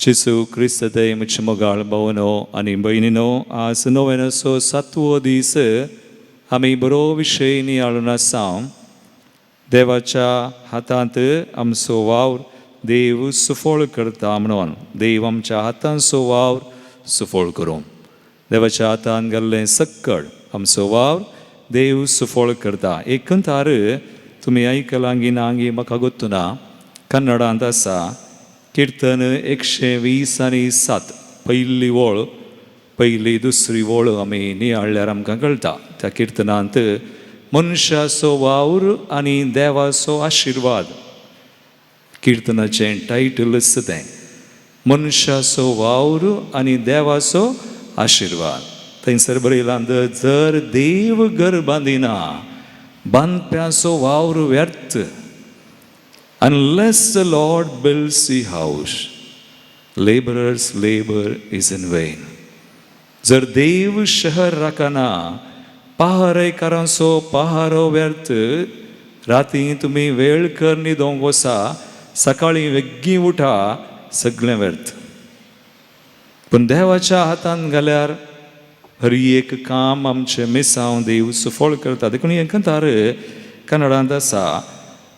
जेसू क्रिस्त दय म्हजे मोगाळ भावनो आनी भयणीनो, आज 97वो दीस आमी बरो विशय नियाळून आसा. देवाच्या हातांत आमचो वावर देव सुफळ करता म्हणून. देव आमच्या हातांचो वावर सुफळ करूं. देवाच्या हातान घाल्लें सक्कड आमचो वावर देव सुफळ करता. एक कंथार तुमी आयकलां गी ना गी म्हाका गोत्तुना. कन्नडांत आसा. कीर्तन 120:7 पयली वळ, पयली दुसरी वळ आमी नियाळ्यार आमकां कळटा. त्या किर्तनांत मनशाचो वावर आनी देवाचो आशिर्वाद, किर्तनाचें टायटल आसा तें मनशाचो वावर आनी देवाचो आशिर्वाद. थंयसर बरयलां, जर देव घर बांदिना बांदप्याचो वावर व्यर्थ. Unless the Lord builds the house, laborers labor is in vain. जर देव शहर राखना पहारेकारांचो पहारो व्यर्थ. राती तुमी वेळ कर न्हिदोंक वसा, सकाळीं वेग्गी उठा, सगळें व्यर्थ. पूण देवाच्या हातान घाल्यार हर एक काम आमचें मिसांव देव सुफळ करता. देखून हें कंथार कन्नडांत आसा.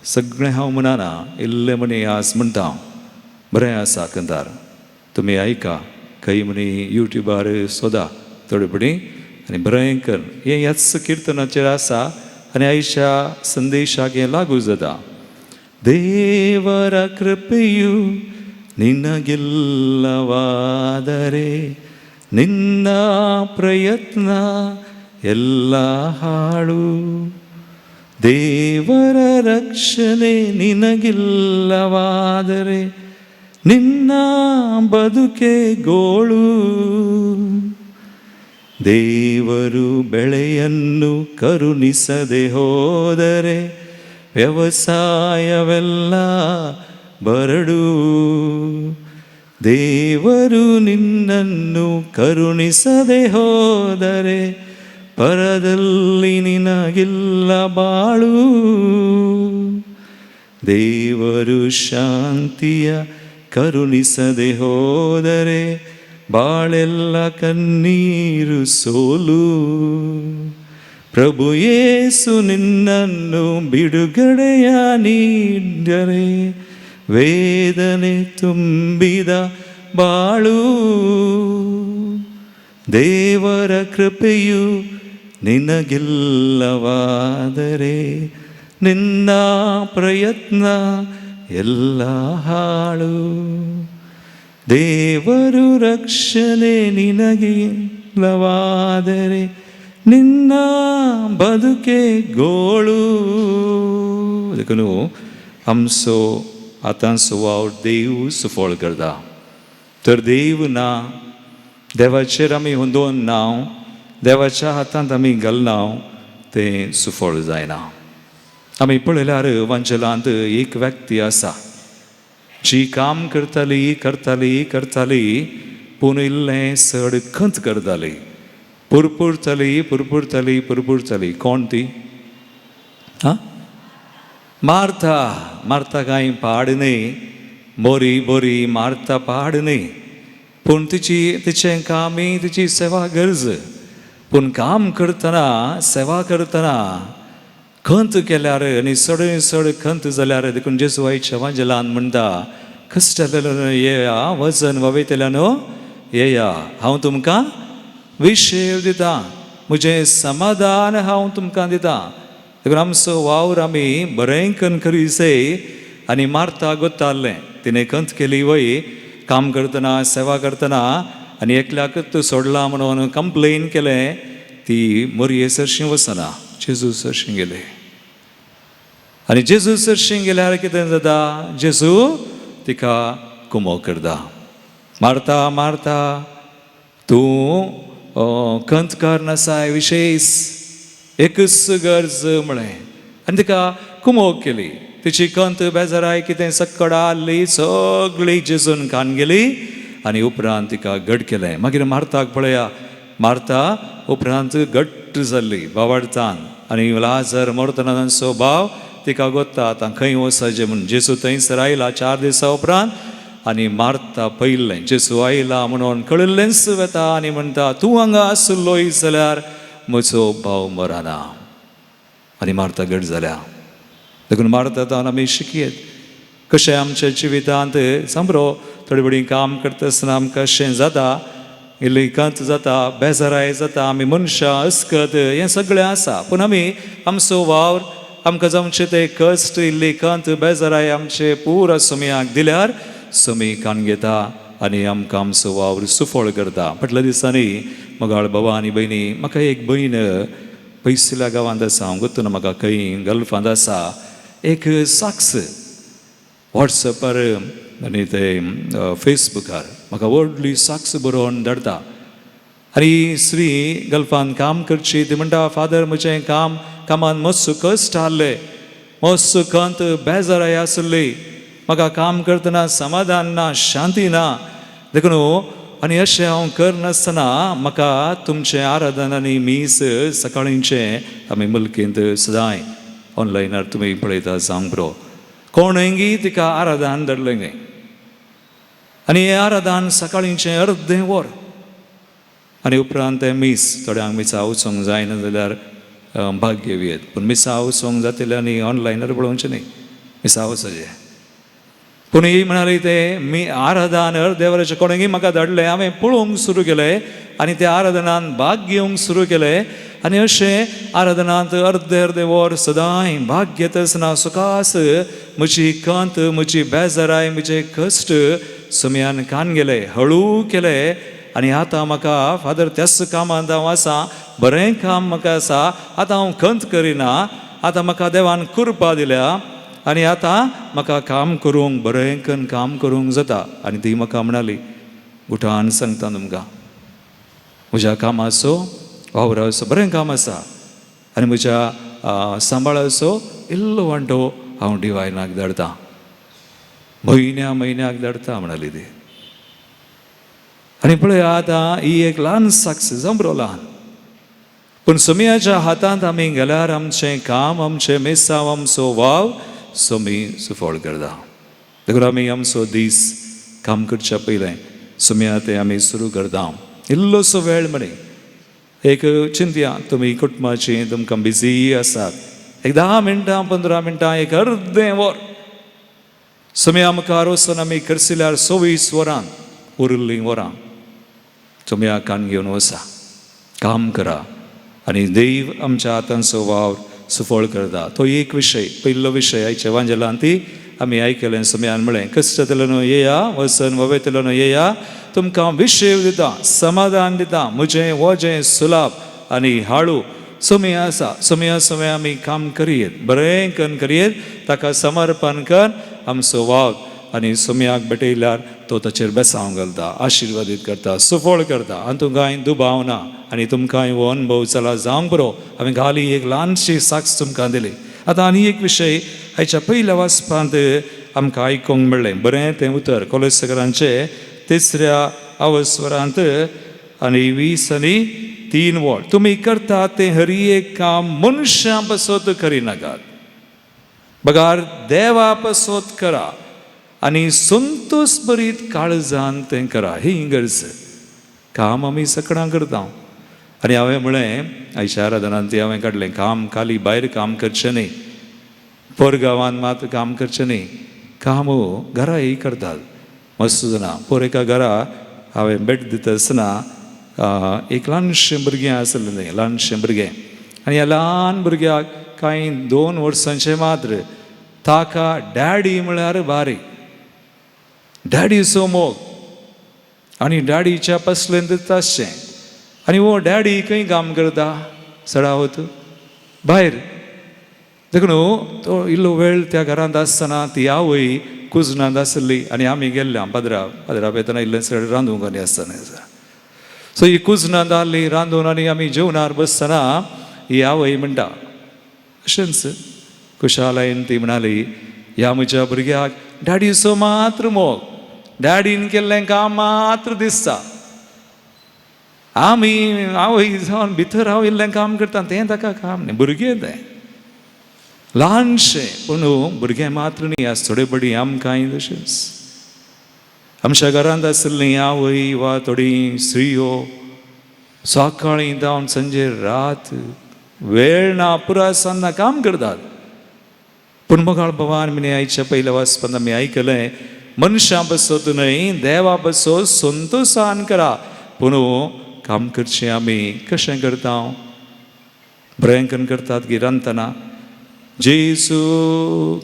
सगळें हांव म्हणना, इल्लें म्हणी आज म्हणटा. बरें आसा कंथार, तुमी आयका. खंय म्हणी यूट्यूबार सोदा थोडेपणी आनी बरें कर. हें ह्याच किर्तनाचेर आसा आनी आयच्या संदेशाक हें लागू जाता. ದೇವರ ಕೃಪೆಯು ನಿನಗಿಲ್ಲವಾದರೆ ನಿನ್ನ ಪ್ರಯತ್ನ ಎಲ್ಲ ಹಾಳು. ದೇವರ ರಕ್ಷಣೆ ನಿನಗಿಲ್ಲವಾದರೆ ನಿನ್ನ ಬದುಕೆ ಗೋಳು. ದೇವರು ಬೆಳೆಯನ್ನು ಕರುಣಿಸದೆ ಹೋದರೆ ವ್ಯವಸಾಯವೆಲ್ಲ ಬರಡು. ದೇವರು ನಿನ್ನನ್ನು ಕರುಣಿಸದೆ ಹೋದರೆ ಪರದಲ್ಲಿ ನಿನಗಿಲ್ಲ ಬಾಳು. ದೇವರು ಶಾಂತಿಯ ಕರುಣಿಸದೆ ಹೋದರೆ ಬಾಳೆಲ್ಲ ಕಣ್ಣೀರು ಸೋಲು. ಪ್ರಭು ಯೇಸು ನಿನ್ನನ್ನು ಬಿಡುಗಡೆಯ ನೀಡರೆ ವೇದನೆ ತುಂಬಿದ ಬಾಳು. ದೇವರ ಕೃಪೆಯು ನಿನಗಿಲ್ಲವಾದರೆ ನಿನ್ನ ಪ್ರಯತ್ನ ಎಲ್ಲ ಹಾಳು. ದೇವರು ರಕ್ಷಣೆ ನಿನಗಿಲ್ಲವಾದರೆ ನಿನ್ನ ಬದುಕೆ ಗೋಳು. देखून आमचो आतांचो वावर देव सुफळ करता. तर देव ना, देवाचेर आमी हुंदोवन नाव, देवाच्या हातांत आमी घालनाव, तें सुफळ जायना. आमी पळयल्यार वांचलांत एक व्यक्ती आसा जी काम करताली करताली करताली पूण इल्लें चड खंत करताली. पुरपुरताली पुरपुरताली पुरपुरताली. कोण ती? मार्था. मार्था कांय पाड न्ही, बोरी बोरी मार्था पाड न्ही. पूण तिचें कामी तिची सेवा गरज. पूण काम करतना सेवा करतना खंत केल्यार आनी चड चड खंत जाल्यार देखून जेजू आयच्या वांजलान म्हणटा, कश्टालेल्यान येया, वजन ववेतल्यान येया, हांव तुमकां विशेव दिता, म्हजें समाधान हांव तुमकां दिता. देखून आमचो वावर आमी बरें करून करीसे. आनी मार्था गोत्तालें, तिणें खंत केली वय काम करतना सेवा करतना आनी एकल्याकच सोडला म्हणून कंप्लेन केलें. ती मोरये सरशी वचना, जेजू सरशी गेले. आनी जेजू सरशी गेल्यार कितें जाता? जेजू तिका कुमो करता. मार्था मार्था, तूं खंत करनासाय विशेष एकच गरज म्हळें आनी तिका कुमो केली. तिची खंत बेजाराय कितें सक्कड आसली सगळी जेजून खावन गेली आनी उपरांत तिका घट केलें. मागीर मार्थाक पळया, मार्था उपरांत घट्ट जाल्ली बावार्थान. आनी लाजर मरतना तांचो भाव तिका गोत्ता आतां खंय वचचें म्हूण. जेजू थंयसर आयला 4 दिसां उपरांत आनी मारता पयल्लें जेजू आयला म्हणून कळिल्लेंच वता आनी म्हणटा तूं हांगा आसलोय जाल्यार म्हजो भाव मरना आनी मारता घट जाल्या. देखून मारता तावन आमी शिकयत कशें आमच्या जिवितांत सामरो थोडे बडी काम करता आसतना आमकां अशें जाता, इल्लीकंत जाता, बेजाराय जाता, आमी मनशां अस्कत हें सगळें आसा. पूण आमी आमचो वावर आमकां जावचें तें कश्ट इल्लीकंत बेजाराय आमचे पुरा सुमयाक दिल्यार सुमी कान घेता आनी आमकां आमचो वावर सुफळ करता. फाटल्या दिसांनी मोगाळ बाबा आनी भयणी, म्हाका एक भयण पयसुल्या गांवांत आसा, हांव गोतून म्हाका खंय गल्फांत आसा, एक साक्स वॉट्सॅपार आनी ते फेसबुकार म्हाका व्हडली साक्स बरोवन धाडटा. आनी स्त्री गल्फान काम करची ती म्हणटा फादर म्हजें कामान मातसो कश्ट आहले, मातसो खंत बेजाराय आसली, म्हाका काम करतना समाधान ना, शांती ना. देखून आनी अशें हांव करनासतना म्हाका तुमचें आराधन आनी मीस सकाळींचें आमी मुल्केंत सदांय ऑनलायनार तुमी पळयता जावंक बरो कोणेंगी तिका आराधन धाडलें गे आनी हें आराधन सकाळींचें अर्दें वर आनी उपरांत तें मीस थोड्यांक मिसा वचोंक जायना जाल्यार भाग्य वियेत. पूण मिसा वचोंक जातलें आनी ऑनलायनार पळोवचें न्ही, मिसा वचचें. पूण ही म्हणाली ते मी आराधन अर्दे वराचें कोणेंगी म्हाका धाडलें, हांवें पळोवंक सुरू केलें आनी त्या आराधनान भाग घेवंक सुरू केलें आनी अशें आराधनांत अर्दे वर सदांय भाग घेता आसतना सुखास म्हजी खंत, म्हजी बेजाराय, म्हजे कश्ट सुमयान कान गेले, हळू केले. आनी आतां म्हाका फादर त्याच कामांत हांव आसा, बरें काम म्हाका आसा, आतां हांव खंत करिना, आतां म्हाका देवान कृपा दिल्या आनी आतां म्हाका काम करूंक बरें काम करूंक जाता. आनी ती म्हाका म्हणाली गुठान सांगता तुमकां म्हज्या कामाचो वावराचो बरें काम आसा आनी म्हज्या सांबाळाचो इल्लो वांटो हांव डिवायनाक धाडटां, म्हयन्याक धाडटा म्हणाली ती. आनी पळय आतां ही एक ल्हान साक्स जमरो ल्हान, पूण सुमयाच्या हातांत आमी गेल्यार आमचें काम, आमचें मेसाव, आमचो वाव सुमी सुफळ करता. देखून आमी आमचो दीस काम करच्या पयलें सुमया तें आमी सुरू करता. इल्लोसो वेळ म्हणे एक चिंतया तुमी कुटुंबाची, तुमकां बिजी आसात, एक 10 मिनटां 15 मिनटां, एक अर्दें वर सुमया मुखार वचून आमी करसिल्यार 24 वरां उरिल्लीं वरां सुमया कान घेवन वचा, काम करा आनी देव आमच्या हातांचो वावर सुफळ करता. तो एक विशय, पयलो विशय आयच्या वांजेलांती आमी आयकलें. सुमयान म्हळें कश्टांतल्यान येया, वसन ववेतल्यान येया, तुमकां विशय दिता, समाधान दिता, म्हजें वजें सुलाभ आनी हाळू सुमया आसा. सुमया आमी काम करियेत, बरें करियेत, ताका समर्पण कर आमचो वाव आनी सुमयाक भेटयल्यार तो ताचेर बेसांव घालता, आशिर्वादीत करता, सुफळ करता आनी तुमकां दुबाव ना आनी तुमकां हो अनुभव चला जावंक बरो. हांवें घाली एक ल्हानशी साक्स तुमकां दिली. आतां आनी एक विशय हाच्या पयल्या वाचपांत आमकां आयकूंक मेळ्ळें. बरें तें उतर कोलोसेकरांचे 3ऱ्या अवस्वरांत आनी 20 आनी 3 वळ. तुमी करता तें हरी एक काम मनशां पासत करिनाकात, बगार देवा पासत करा आनी संतोश बरीत काळजान तें करा. ही गरज काम आमी सकाळां करता. आनी हांवें म्हळें आयच्या आराधनांत हांवें काडलें काम खाली भायर काम करचें न्ही, परगांवांत मात काम करचें न्ही, काम घराय करतात. मस्त जाणां पर एका घरा हांवें भेट दिता आसतना एक ल्हानशें भुरगें आसलें न्ही, ल्हानशें भुरगें. आनी ह्या ल्हान भुरग्याक कांय 2 वर्सांचें मात्र ताका डॅडी म्हळ्यार बारी, डॅडी सो मोग आनी डॅडीच्या पसलेंत तशें. आनी हो डॅडी खंय काम करता, सडावत भायर. देखून तो इल्लो वेळ त्या घरांत आसतना ती आवय कुजनांत आसली आनी आमी गेल्ल्या पाद्रा येतना इल्लें सड रांदूंक आनी आसतना. सो ही कुजनांत आहली रांदून आनी आमी जेवणार बसतना ही आवय म्हणटा अशेंच कुशालायेन ती म्हणाली ह्या म्हज्या भुरग्याक डॅडी सो मात्र मोग, डॅडीन केल्लें काम मात्र दिसता. आमी आवय जावन भितर हांव इल्लें काम करता तें ताका काम न्ही, भुरगें तें ल्हानशें. पूण भुरगें मात्र न्ही, आज थोडे बडी आमकांय तशेंच आमच्या घरांत आसली आवय वा थोडी स्त्रियो सकाळीं जावन संजे रात वेळ ना पुरा सान्ना काम करतात. पूण मोगाळ भवान म्हणे आयच्या पयल्या वाचपान आमी आयकलें मनशां बसत न्हय देवा बसो संतोशान करा. पूण काम करचें आमी कशें करता? बरें करतात की रांदतना जेसू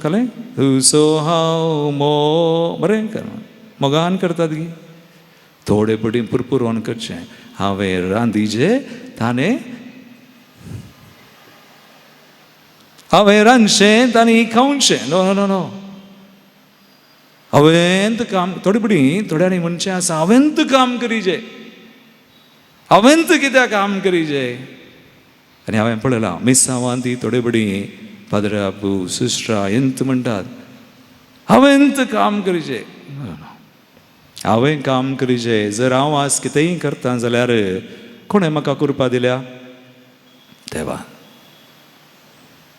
कळ्ळें हुसो हांव बरें कर मोगान करतात की थोडे पटी पुरपुरोन करचें. हांवें रांदिचें ताणें हांवें रांदचें ताणें खावचें. नो नो नो नो हांवें काम थोडे पटी थोड्यांनी म्हणचें आसा हांवें काम करीचें हांवें कित्याक काम करीचें. आनी हांवें पळयलां मिसांवान ती थोडे पटी फादर आबू सिस्टरा एंत म्हणटात हांवें काम करीचें. हांवें काम करीचें. जर हांव आज कितेंय करता जाल्यार कोणें म्हाका करपा दिल्या? देवान.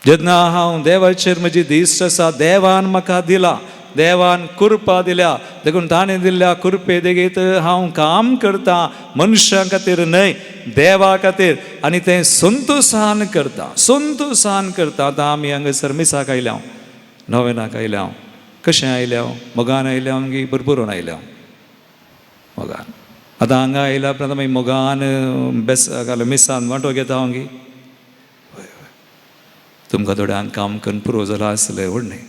जेन्ना हांव देवाचेर म्हजी दिश्ट आसा देवान म्हाका दिला देवान कृपा दिल्या देखून ताणें दिल्ल्या कृपे देगेत हांव काम करता मनशां खातीर न्हय देवा खातीर आनी तें संतोशान करता. आतां आमी हांगासर मिसाक आयल्या नोवेनाक आयल्या कशें आयल्या मोगान आयल्या की भरपुरून आयल्या मोगान. आतां हांगा आयल्या उपरांत आमी मोगान मिसान वांटो घेता हांव की तुमकां थोड्यांक काम करून पुरो जालां आसलें व्हडलें.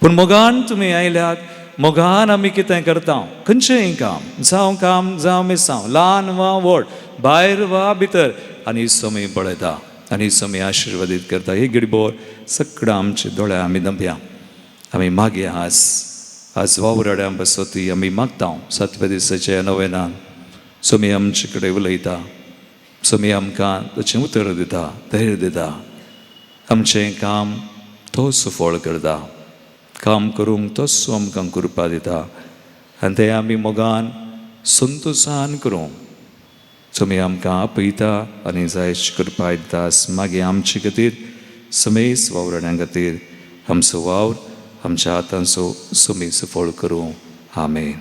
पूण मोगान तुमी आयल्यात मोगान आमी कितें करता? खंयचेंय काम जावं मिसांव ल्हान वा व्हड भायर वा भितर आनी सोमी पळयता आनी सोमी आशिर्वादीत करता. एक घडीभर सगळें आमचे दोळे आमी नंब्या आमी मागया. आज वावराड्या बसोती आमी मागता 7व्या दिसाच्या नोवेनान सोमी आमचे कडेन उलयता. सोमी आमकां ताचें उतर दिता धैर्य दिता. आमचें काम तोच फळ करता. काम करूंक तोच आमकां कृपा दिता आनी तें आमी मोगान संतोशान करूं सोमी आमकां आपयता आनी जायची कृपा दिता. मागीर आमचे खातीर समेस वावराड्यां खातीर आमचो वावर आमच्या हातांचो सोमी सफळ करूं. आमेन.